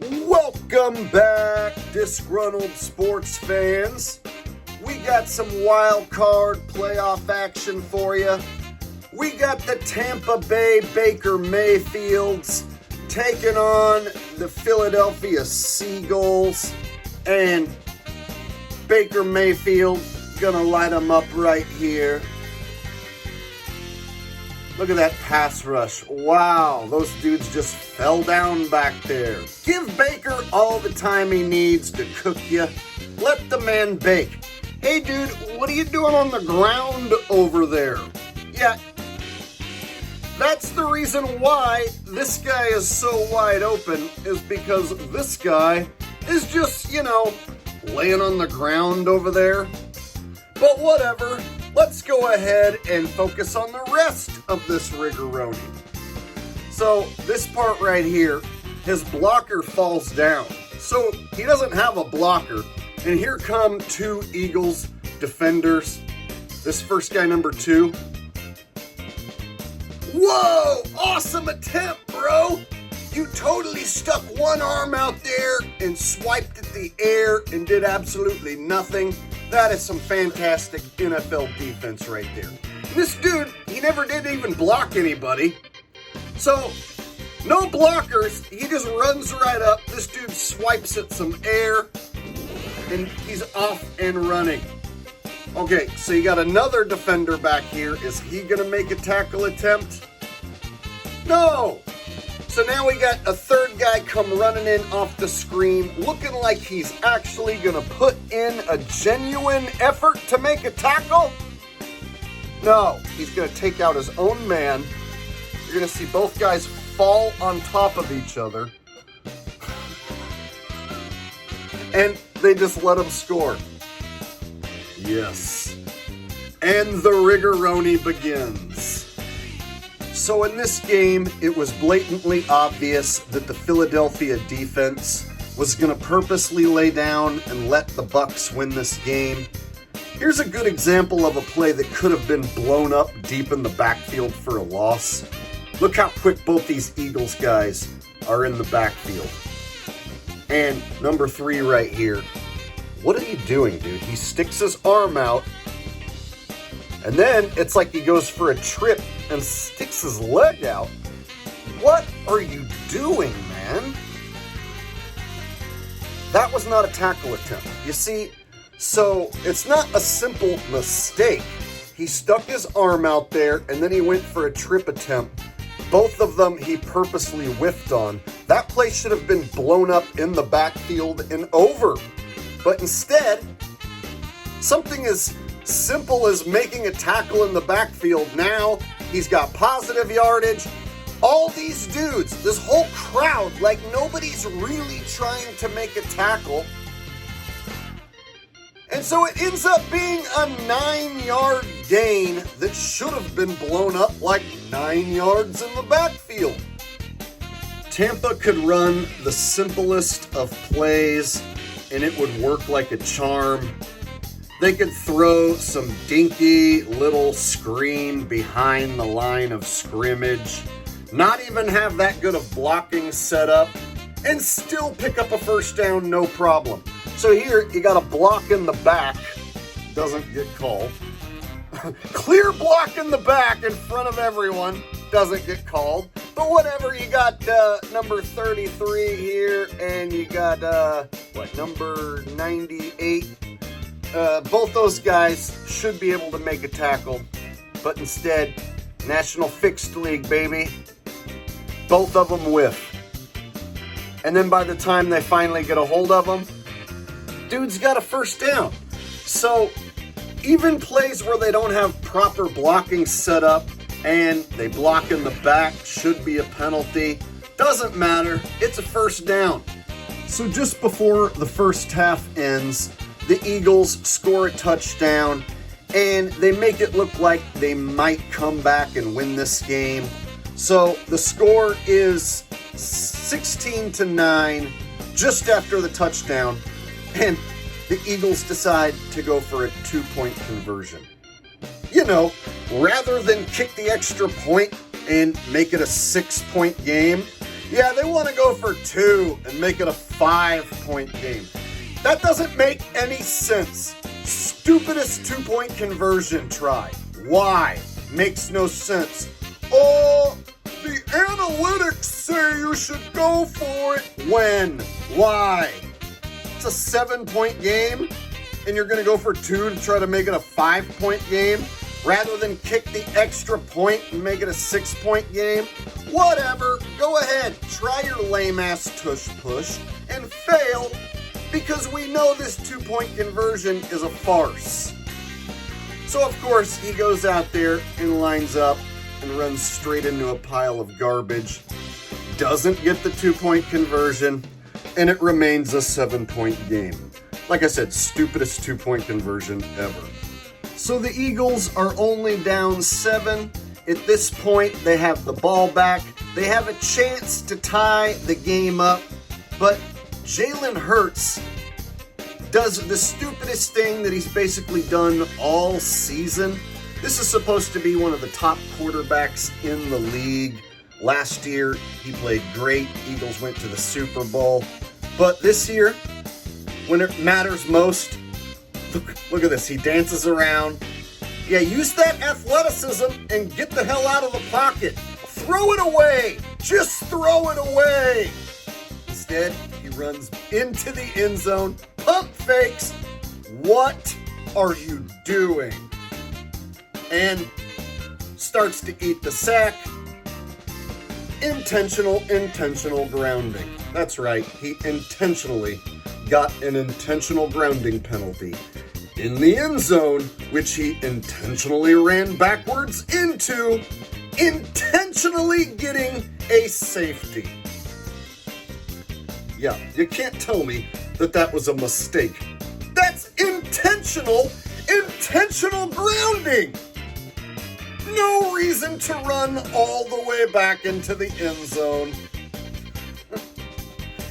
Welcome back, disgruntled sports fans. We got some wild card playoff action for you. We got the Tampa Bay Baker Mayfields taking on the Philadelphia Seagulls, and Baker Mayfield gonna light them up right here. Look at that pass rush. Wow, those dudes just fell down back there. Give Baker all the time he needs to cook you. Let the man bake. Hey dude, what are you doing on the ground over there? Yeah, that's the reason why this guy is so wide open, is because this guy is just, laying on the ground over there. But whatever. Let's go ahead and focus on the rest of this rigoroni. So this part right here, his blocker falls down. So he doesn't have a blocker. And here come two Eagles defenders. This first guy, number 2. Whoa! Awesome attempt, bro! You totally stuck one arm out there and swiped at the air and did absolutely nothing. That is some fantastic NFL defense right there. This dude, he never did even block anybody. So, no blockers. He just runs right up. This dude swipes at some air, and he's off and running. Okay, so you got another defender back here. Is he going to make a tackle attempt? No! So now we got a third guy come running in off the screen, looking like he's actually going to put in a genuine effort to make a tackle. No, he's going to take out his own man. You're going to see both guys fall on top of each other. And they just let him score. Yes. And the rigoroni begins. So in this game, it was blatantly obvious that the Philadelphia defense was going to purposely lay down and let the Bucs win this game. Here's a good example of a play that could have been blown up deep in the backfield for a loss. Look how quick both these Eagles guys are in the backfield. And number 3 right here. What are you doing, dude? He sticks his arm out, and then it's like he goes for a trip and sticks his leg out. What are you doing, man? That was not a tackle attempt. You see, so it's not a simple mistake. He stuck his arm out there, and then he went for a trip attempt. Both of them he purposely whiffed on. That play should have been blown up in the backfield and over. But instead, something as simple as making a tackle in the backfield. Now he's got positive yardage. All these dudes, this whole crowd, like nobody's really trying to make a tackle. And so it ends up being a 9-yard gain that should have been blown up like 9 yards in the backfield. Tampa could run the simplest of plays and it would work like a charm. They could throw some dinky little screen behind the line of scrimmage, not even have that good of blocking set up, and still pick up a first down, no problem. So here, you got a block in the back, doesn't get called. Clear block in the back in front of everyone, doesn't get called. But whatever, you got number 33 here, and you got, number 98. Both those guys should be able to make a tackle, but instead, National Fixed League, baby. Both of them whiff. And then by the time they finally get a hold of them, dude's got a first down. So even plays where they don't have proper blocking set up and they block in the back should be a penalty. Doesn't matter. It's a first down. So just before the first half ends, the Eagles score a touchdown, and they make it look like they might come back and win this game. So the score is 16-9 just after the touchdown, and the Eagles decide to go for a 2-point conversion. Rather than kick the extra point and make it a 6-point game, Yeah, they want to go for 2 and make it a 5-point game. That doesn't make any sense. Stupidest 2-point conversion try. Why? Makes no sense. Oh, the analytics say you should go for it. When? Why? It's a 7-point game, and you're going to go for 2 to try to make it a 5-point game, rather than kick the extra point and make it a 6-point game? Whatever. Go ahead. Try your lame-ass tush-push and fail, because we know this 2-point conversion is a farce. So, of course, he goes out there and lines up and runs straight into a pile of garbage. Doesn't get the 2-point conversion, and it remains a 7-point game. Like I said, stupidest 2-point conversion ever. So the Eagles are only down 7. At this point, they have the ball back. They have a chance to tie the game up, but Jalen Hurts does the stupidest thing that he's basically done all season. This is supposed to be one of the top quarterbacks in the league. Last year, he played great. Eagles went to the Super Bowl. But this year, when it matters most, look at this. He dances around. Yeah, use that athleticism and get the hell out of the pocket. Throw it away. Just throw it away. Instead, he runs into the end zone, pump fakes. What are you doing? And starts to eat the sack. Intentional grounding. That's right, he intentionally got an intentional grounding penalty in the end zone, which he intentionally ran backwards into, intentionally getting a safety. Yeah, you can't tell me that that was a mistake. That's intentional grounding. No reason to run all the way back into the end zone.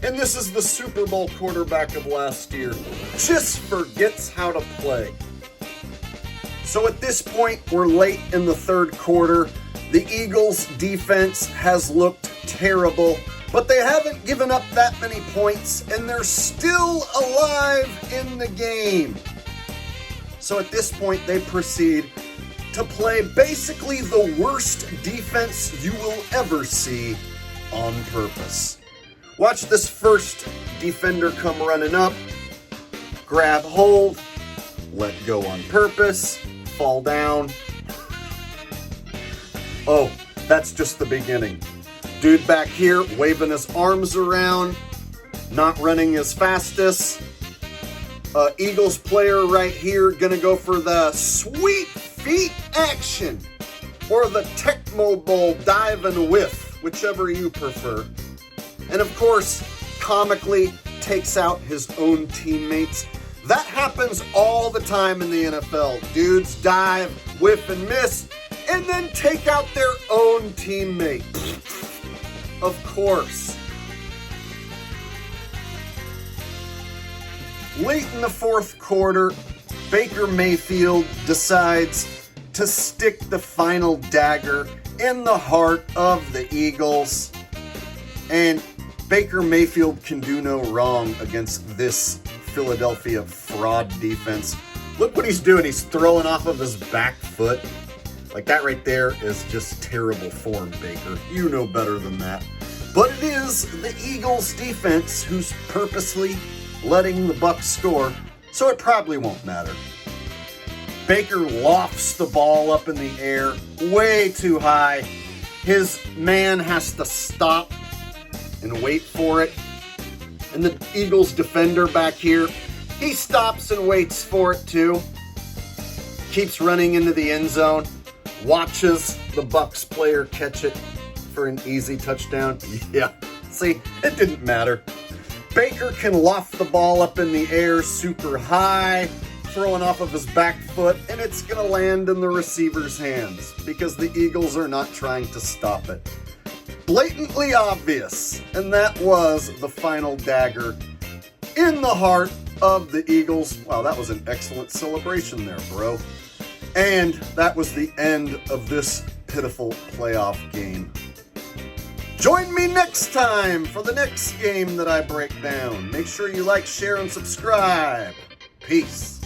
And this is the Super Bowl quarterback of last year. Just forgets how to play. So at this point, we're late in the third quarter. The Eagles' defense has looked terrible, but they haven't given up that many points, and they're still alive in the game. So at this point, they proceed to play basically the worst defense you will ever see on purpose. Watch this first defender come running up, grab hold, let go on purpose, fall down. Oh, that's just the beginning. Dude back here waving his arms around, not running as fastest. Eagles player right here gonna go for the sweet feet action, or the Tecmo Bowl dive and whiff, whichever you prefer. And of course, comically takes out his own teammates. That happens all the time in the NFL. Dudes dive, whiff and miss, and then take out their own teammate. Of course. Late in the fourth quarter, Baker Mayfield decides to stick the final dagger in the heart of the Eagles. And Baker Mayfield can do no wrong against this Philadelphia fraud defense. Look what he's doing. He's throwing off of his back foot. Like, that right there is just terrible form, Baker. You know better than that. But it is the Eagles defense who's purposely letting the Bucs score, so it probably won't matter. Baker lofts the ball up in the air way too high. His man has to stop and wait for it. And the Eagles defender back here, he stops and waits for it too. Keeps running into the end zone. Watches the Bucs player catch it for an easy touchdown. Yeah, see, it didn't matter. Baker can loft the ball up in the air super high, throwing off of his back foot, and it's going to land in the receiver's hands because the Eagles are not trying to stop it. Blatantly obvious, and that was the final dagger in the heart of the Eagles. Wow, that was an excellent celebration there, bro. And that was the end of this pitiful playoff game. Join me next time for the next game that I break down. Make sure you like, share, and subscribe. Peace.